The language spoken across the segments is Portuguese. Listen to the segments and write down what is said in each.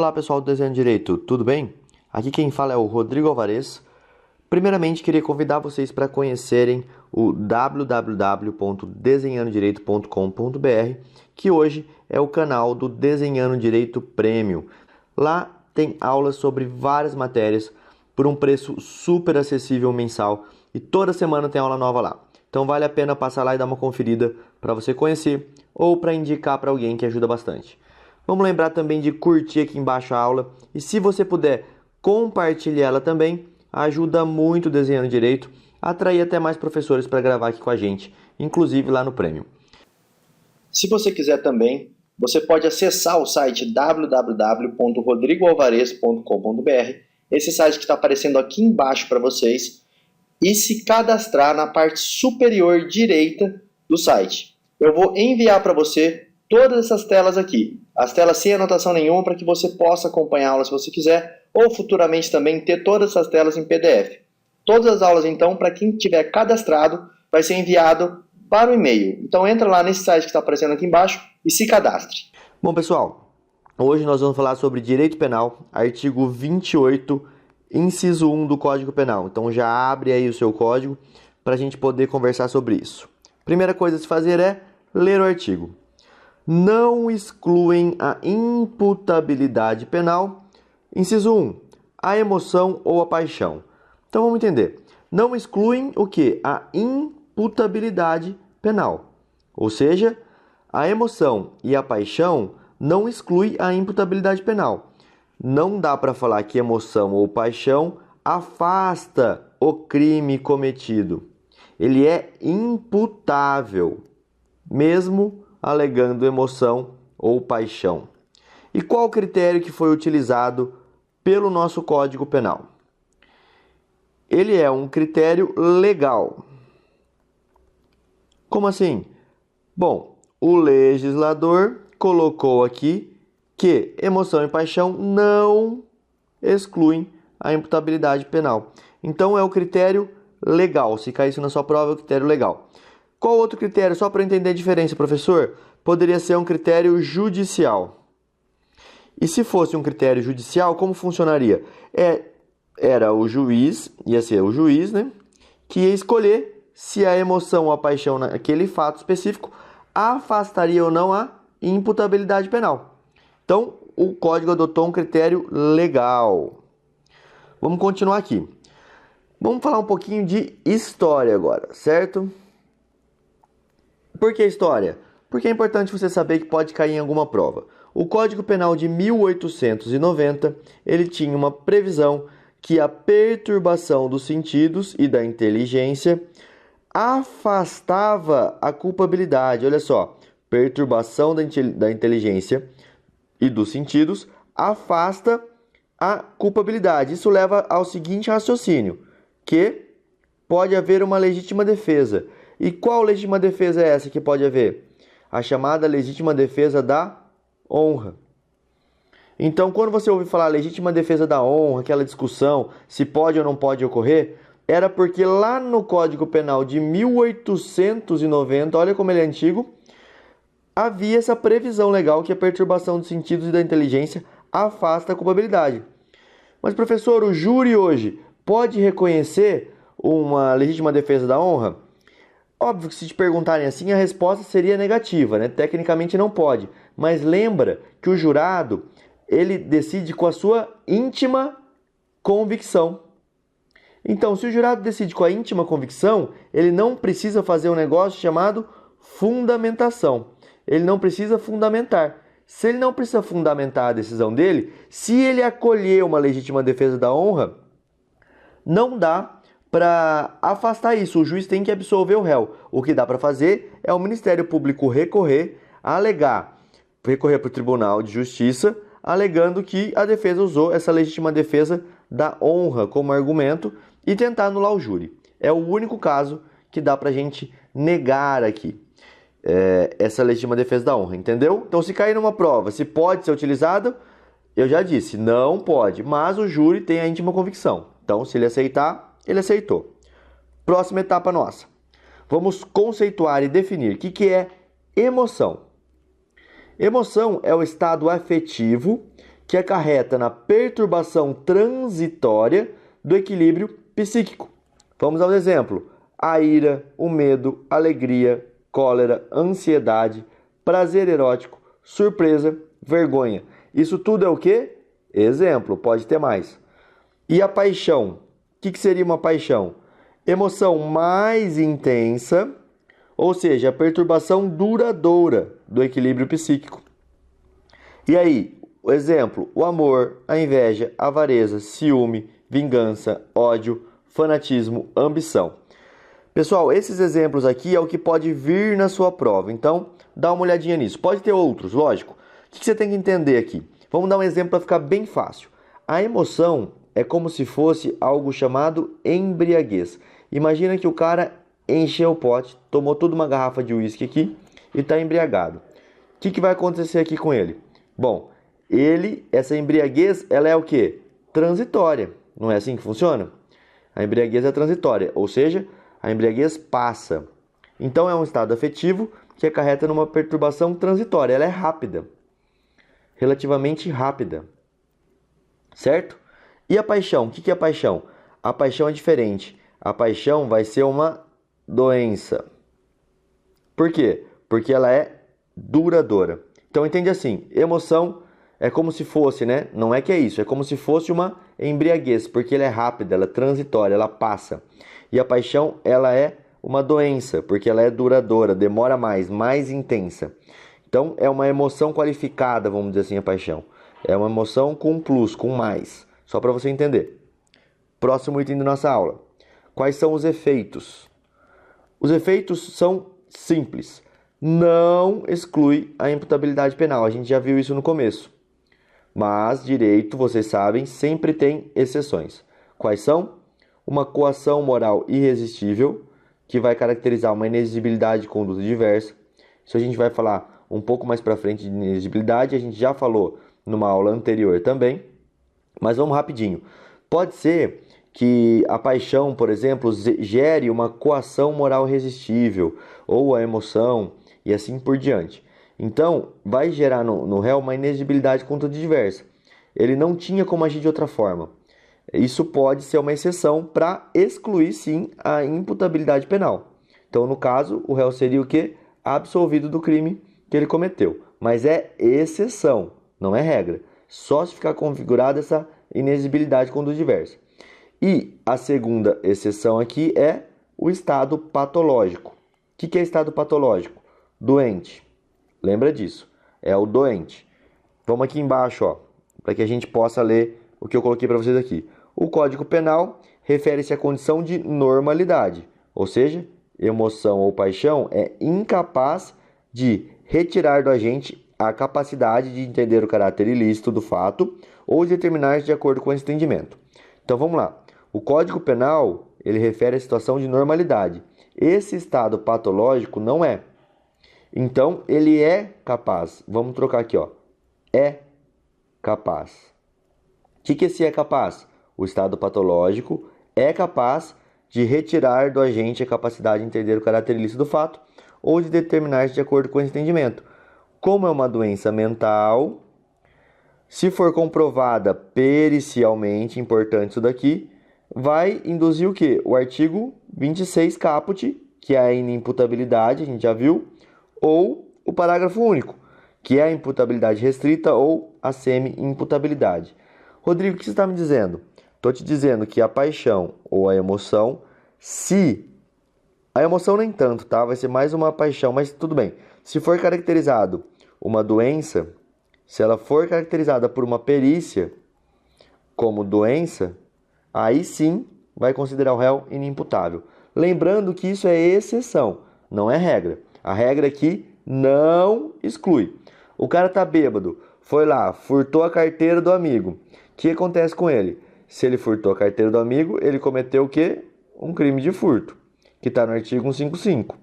Olá pessoal do Desenhando Direito, tudo bem? Aqui quem fala é o Rodrigo Alvarez. Primeiramente queria convidar vocês para conhecerem o www.desenhandodireito.com.br, que hoje é o canal do Desenhando Direito Premium. Lá tem aulas sobre várias matérias por um preço super acessível mensal e toda semana tem aula nova lá. Então vale a pena passar lá e dar uma conferida para você conhecer ou para indicar para alguém, que ajuda bastante. Vamos lembrar também de curtir aqui embaixo a aula e, se você puder, compartilhar ela também. Ajuda muito o Desenhando Direito a atrair até mais professores para gravar aqui com a gente, inclusive lá no Premium. Se você quiser também, você pode acessar o site www.rodrigoalvarez.com.br, esse site que está aparecendo aqui embaixo para vocês, e se cadastrar na parte superior direita do site. Eu vou enviar para você todas essas telas aqui, as telas sem anotação nenhuma, para que você possa acompanhar a aula se você quiser, ou futuramente também ter todas essas telas em PDF. Todas as aulas, então, para quem tiver cadastrado, vai ser enviado para o e-mail. Então entra lá nesse site que está aparecendo aqui embaixo e se cadastre. Bom, pessoal, hoje nós vamos falar sobre direito penal, artigo 28, inciso 1 do Código Penal. Então já abre aí o seu código para a gente poder conversar sobre isso. Primeira coisa a se fazer é ler o artigo. Não excluem a imputabilidade penal. Inciso 1. A emoção ou a paixão. Então vamos entender. Não excluem o quê? A imputabilidade penal. Ou seja, a emoção e a paixão não excluem a imputabilidade penal. Não dá para falar que emoção ou paixão afasta o crime cometido. Ele é imputável, mesmo alegando emoção ou paixão. E qual o critério que foi utilizado pelo nosso Código Penal? Ele é um critério legal. Como assim? Bom, o legislador colocou aqui que emoção e paixão não excluem a imputabilidade penal. Então é o critério legal. Se cair isso na sua prova, é o critério legal. Qual outro critério? Só para entender a diferença, professor? Poderia ser um critério judicial. E se fosse um critério judicial, como funcionaria? Era o juiz, ia ser o juiz, né, que ia escolher se a emoção ou a paixão naquele fato específico afastaria ou não a imputabilidade penal. Então, o código adotou um critério legal. Vamos continuar aqui. Vamos falar um pouquinho de história agora, certo? Por que história? Porque é importante você saber que pode cair em alguma prova. O Código Penal de 1890, ele tinha uma previsão que a perturbação dos sentidos e da inteligência afastava a culpabilidade. Olha só, perturbação da inteligência e dos sentidos afasta a culpabilidade. Isso leva ao seguinte raciocínio, que pode haver uma legítima defesa. E qual legítima defesa é essa que pode haver? A chamada legítima defesa da honra. Então, quando você ouve falar legítima defesa da honra, aquela discussão se pode ou não pode ocorrer, era porque lá no Código Penal de 1890, olha como ele é antigo, havia essa previsão legal que a perturbação dos sentidos e da inteligência afasta a culpabilidade. Mas, professor, o júri hoje pode reconhecer uma legítima defesa da honra? Óbvio que, se te perguntarem assim, a resposta seria negativa, né? Tecnicamente não pode. Mas lembra que o jurado, ele decide com a sua íntima convicção. Então, se o jurado decide com a íntima convicção, ele não precisa fazer um negócio chamado fundamentação. Ele não precisa fundamentar. Se ele não precisa fundamentar a decisão dele, se ele acolher uma legítima defesa da honra, não dá para afastar isso. O juiz tem que absolver o réu. O que dá para fazer é o Ministério Público recorrer para o Tribunal de Justiça, alegando que a defesa usou essa legítima defesa da honra como argumento e tentar anular o júri. É o único caso que dá para a gente negar aqui essa legítima defesa da honra, entendeu? Então, se cair numa prova, se pode ser utilizado, eu já disse, não pode, mas o júri tem a íntima convicção. Então, se ele aceitar, ele aceitou. Próxima etapa nossa. Vamos conceituar e definir o que é emoção. Emoção é o estado afetivo que acarreta na perturbação transitória do equilíbrio psíquico. Vamos ao exemplo: a ira, o medo, alegria, cólera, ansiedade, prazer erótico, surpresa, vergonha. Isso tudo é o quê? Exemplo, pode ter mais. E a paixão? O que seria uma paixão? Emoção mais intensa, ou seja, a perturbação duradoura do equilíbrio psíquico. E aí, o exemplo: o amor, a inveja, a avareza, ciúme, vingança, ódio, fanatismo, ambição. Pessoal, esses exemplos aqui é o que pode vir na sua prova, então dá uma olhadinha nisso. Pode ter outros, lógico. O que você tem que entender aqui? Vamos dar um exemplo para ficar bem fácil. A emoção é como se fosse algo chamado embriaguez. Imagina que o cara encheu o pote, tomou toda uma garrafa de uísque aqui e está embriagado. O que vai acontecer aqui com ele? Bom, essa embriaguez, ela é o quê? Transitória. Não é assim que funciona? A embriaguez é transitória, ou seja, a embriaguez passa. Então é um estado afetivo que acarreta numa perturbação transitória. Ela é rápida, relativamente rápida, certo? E a paixão? O que é a paixão? A paixão é diferente. A paixão vai ser uma doença. Por quê? Porque ela é duradoura. Então entende assim, emoção é como se fosse, né? Não é que é isso, é como se fosse uma embriaguez, porque ela é rápida, ela é transitória, ela passa. E a paixão, ela é uma doença, porque ela é duradoura, demora mais intensa. Então é uma emoção qualificada, vamos dizer assim, a paixão. É uma emoção com plus, com mais. Só para você entender. Próximo item da nossa aula. Quais são os efeitos? Os efeitos são simples. Não exclui a imputabilidade penal. A gente já viu isso no começo. Mas direito, vocês sabem, sempre tem exceções. Quais são? Uma coação moral irresistível, que vai caracterizar uma inexigibilidade de conduta diversa. Isso a gente vai falar um pouco mais para frente de inexigibilidade. A gente já falou numa aula anterior também. Mas vamos rapidinho. Pode ser que a paixão, por exemplo, gere uma coação moral irresistível, ou a emoção, e assim por diante. Então, vai gerar no réu uma inexigibilidade de conduta diversa. Ele não tinha como agir de outra forma. Isso pode ser uma exceção para excluir, sim, a imputabilidade penal. Então, no caso, o réu seria o quê? Absolvido do crime que ele cometeu. Mas é exceção, não é regra. Só se ficar configurada essa inexigibilidade de conduta diversa. E a segunda exceção aqui é o estado patológico. O que é estado patológico? Doente. Lembra disso. É o doente. Vamos aqui embaixo, para que a gente possa ler o que eu coloquei para vocês aqui. O Código Penal refere-se à condição de normalidade, ou seja, emoção ou paixão é incapaz de retirar do agente a capacidade de entender o caráter ilícito do fato ou de determinar de acordo com esse entendimento. Então vamos lá. O Código Penal, ele refere à situação de normalidade. Esse estado patológico não é. Então ele é capaz. Vamos trocar aqui, é capaz. O que esse é capaz? O estado patológico é capaz de retirar do agente a capacidade de entender o caráter ilícito do fato ou de determinar de acordo com esse entendimento. Como é uma doença mental, se for comprovada pericialmente, importante isso daqui, vai induzir o quê? O artigo 26 caput, que é a inimputabilidade, a gente já viu, ou o parágrafo único, que é a imputabilidade restrita ou a semi-imputabilidade. Rodrigo, o que você está me dizendo? Estou te dizendo que a paixão ou a emoção, se... A emoção nem tanto, tá? Vai ser mais uma paixão, mas tudo bem. Se for caracterizado uma doença, se ela for caracterizada por uma perícia como doença, aí sim vai considerar o réu inimputável. Lembrando que isso é exceção, não é regra. A regra aqui não exclui. O cara tá bêbado, foi lá, furtou a carteira do amigo. O que acontece com ele? Se ele furtou a carteira do amigo, ele cometeu o quê? Um crime de furto, que está no artigo 155.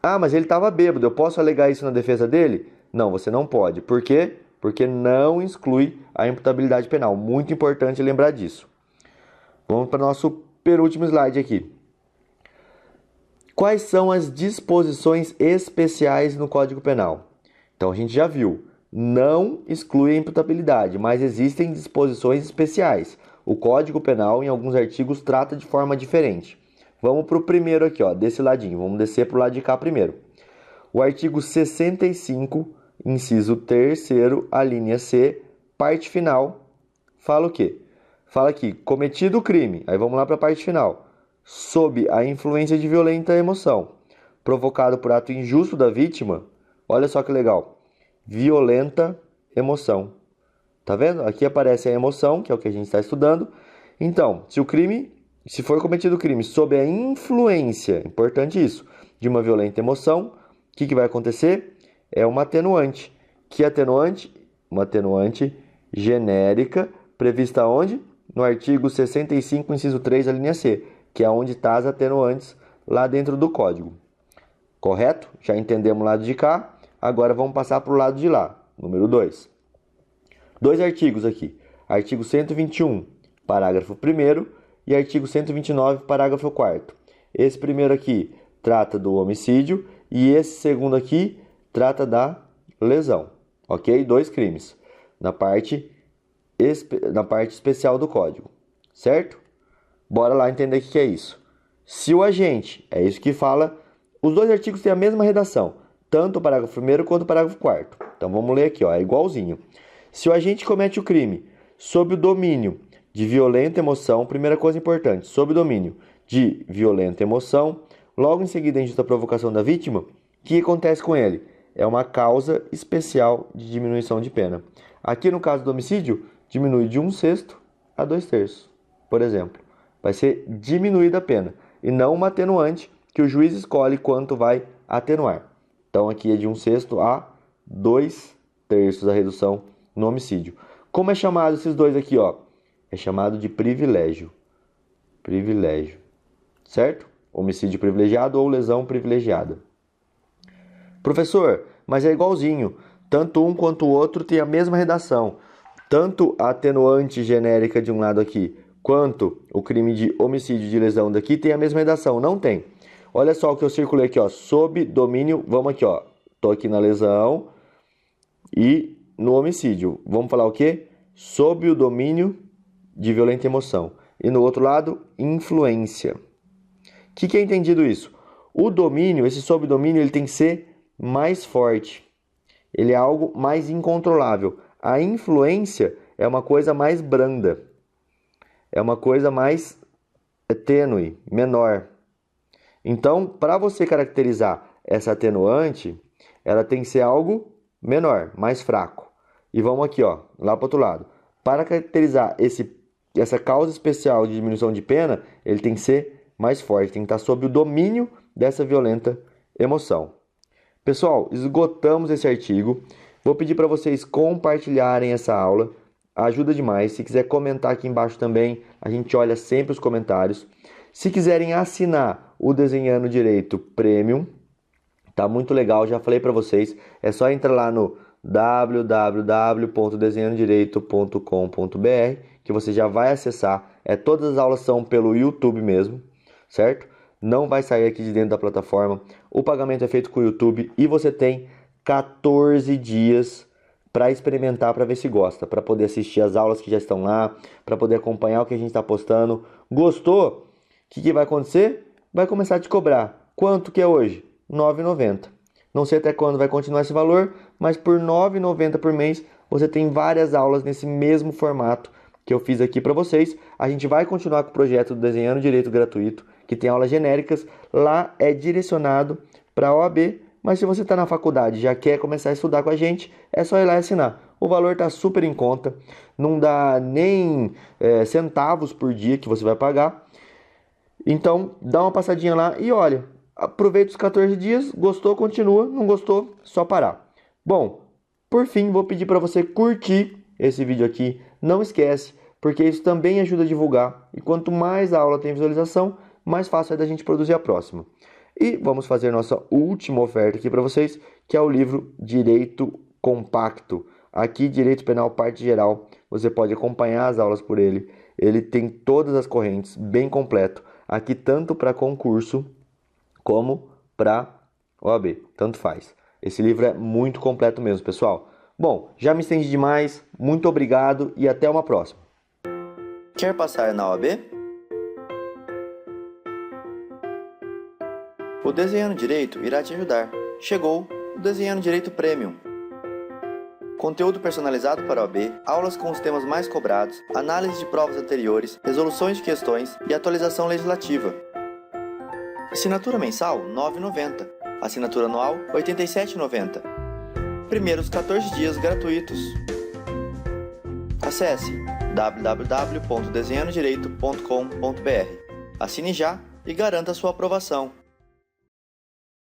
Ah, mas ele estava bêbado, eu posso alegar isso na defesa dele? Não, você não pode. Por quê? Porque não exclui a imputabilidade penal. Muito importante lembrar disso. Vamos para o nosso penúltimo slide aqui. Quais são as disposições especiais no Código Penal? Então, a gente já viu. não exclui a imputabilidade, mas existem disposições especiais. O Código Penal, em alguns artigos, trata de forma diferente. Vamos para o primeiro aqui, ó, desse ladinho. Vamos descer para o lado de cá primeiro. O artigo 65, inciso 3º, a linha C, parte final, fala o quê? Fala aqui, cometido o crime, aí vamos lá para a parte final, sob a influência de violenta emoção, provocado por ato injusto da vítima, olha só que legal, violenta emoção. Tá vendo? Aqui aparece a emoção, que é o que a gente está estudando. Então, se for cometido o crime sob a influência, importante isso, de uma violenta emoção, o que vai acontecer? É uma atenuante. Que atenuante? Uma atenuante genérica, prevista onde? No artigo 65, inciso 3, a linha C, que é onde está as atenuantes lá dentro do código. Correto? Já entendemos o lado de cá. Agora vamos passar para o lado de lá. Número 2. Dois artigos aqui. Artigo 121, parágrafo 1º e artigo 129, parágrafo 4º. Esse primeiro aqui trata do homicídio e esse segundo aqui trata da lesão. Ok? Dois crimes na parte especial do código. Certo? Bora lá entender o que é isso. Se o agente, é isso que fala, os dois artigos têm a mesma redação, tanto o parágrafo 1º quanto o parágrafo 4º. Então vamos ler aqui, ó, é igualzinho. Se o agente comete o crime sob o domínio de violenta emoção, primeira coisa importante, sob o domínio de violenta emoção, logo em seguida a injusta provocação da vítima, o que acontece com ele? É uma causa especial de diminuição de pena. Aqui no caso do homicídio, diminui de 1/6 a 2/3, por exemplo. Vai ser diminuída a pena e não uma atenuante que o juiz escolhe quanto vai atenuar. Então aqui é de 1/6 a 2/3 a redução no homicídio. Como é chamado esses dois aqui, ó? É chamado de privilégio. Privilégio. Certo? Homicídio privilegiado ou lesão privilegiada. Professor, mas é igualzinho. Tanto um quanto o outro tem a mesma redação. Tanto a atenuante genérica de um lado aqui, quanto o crime de homicídio de lesão daqui tem a mesma redação. Não tem. Olha só o que eu circulei aqui, ó. Sob domínio, vamos aqui, ó. Tô aqui na lesão e no homicídio. Vamos falar o quê? Sob o domínio de violenta emoção. E no outro lado, influência. O que é entendido isso? O domínio, esse sob domínio, ele tem que ser mais forte. Ele é algo mais incontrolável. A influência é uma coisa mais branda. É uma coisa mais tênue, menor. Então, para você caracterizar essa atenuante, ela tem que ser algo menor, mais fraco. E vamos aqui, ó, lá para o outro lado. Para caracterizar essa causa especial de diminuição de pena, ele tem que ser mais forte, tem que estar sob o domínio dessa violenta emoção. Pessoal, esgotamos esse artigo. Vou pedir para vocês compartilharem essa aula. Ajuda demais. Se quiser comentar aqui embaixo também, a gente olha sempre os comentários. Se quiserem assinar o Desenhando Direito Premium, tá muito legal, já falei para vocês. É só entrar lá no www.desenhandodireito.com.br que você já vai acessar. Todas as aulas são pelo YouTube mesmo, certo? Não vai sair aqui de dentro da plataforma. O pagamento é feito com o YouTube e você tem 14 dias para experimentar, para ver se gosta, para poder assistir as aulas que já estão lá, para poder acompanhar o que a gente está postando. Gostou? O que vai acontecer? Vai começar a te cobrar. Quanto que é hoje? R$ 9,90. Não sei até quando vai continuar esse valor, mas por R$ 9,90 por mês você tem várias aulas nesse mesmo formato que eu fiz aqui para vocês. A gente vai continuar com o projeto do Desenhando Direito gratuito, que tem aulas genéricas. Lá é direcionado para a OAB, mas se você está na faculdade e já quer começar a estudar com a gente, é só ir lá e assinar. O valor está super em conta, não dá nem centavos por dia que você vai pagar. Então, dá uma passadinha lá e olha, aproveita os 14 dias, gostou, continua, não gostou, só parar. Bom, por fim, vou pedir para você curtir esse vídeo aqui, não esquece, porque isso também ajuda a divulgar, e quanto mais a aula tem visualização, mais fácil é da gente produzir a próxima. E vamos fazer nossa última oferta aqui para vocês, que é o livro Direito Compacto. Aqui, Direito Penal Parte Geral, você pode acompanhar as aulas por ele. Ele tem todas as correntes, bem completo. Aqui tanto para concurso como para OAB, tanto faz. Esse livro é muito completo mesmo, pessoal. Bom, já me estendi demais, muito obrigado e até uma próxima. Quer passar na OAB? O Desenhando Direito irá te ajudar. Chegou o Desenhando Direito Premium. Conteúdo personalizado para a OAB, aulas com os temas mais cobrados, análise de provas anteriores, resoluções de questões e atualização legislativa. Assinatura mensal R$ 9,90. Assinatura anual R$ 87,90. Primeiros 14 dias gratuitos. Acesse www.desenhandodireito.com.br. Assine já e garanta sua aprovação.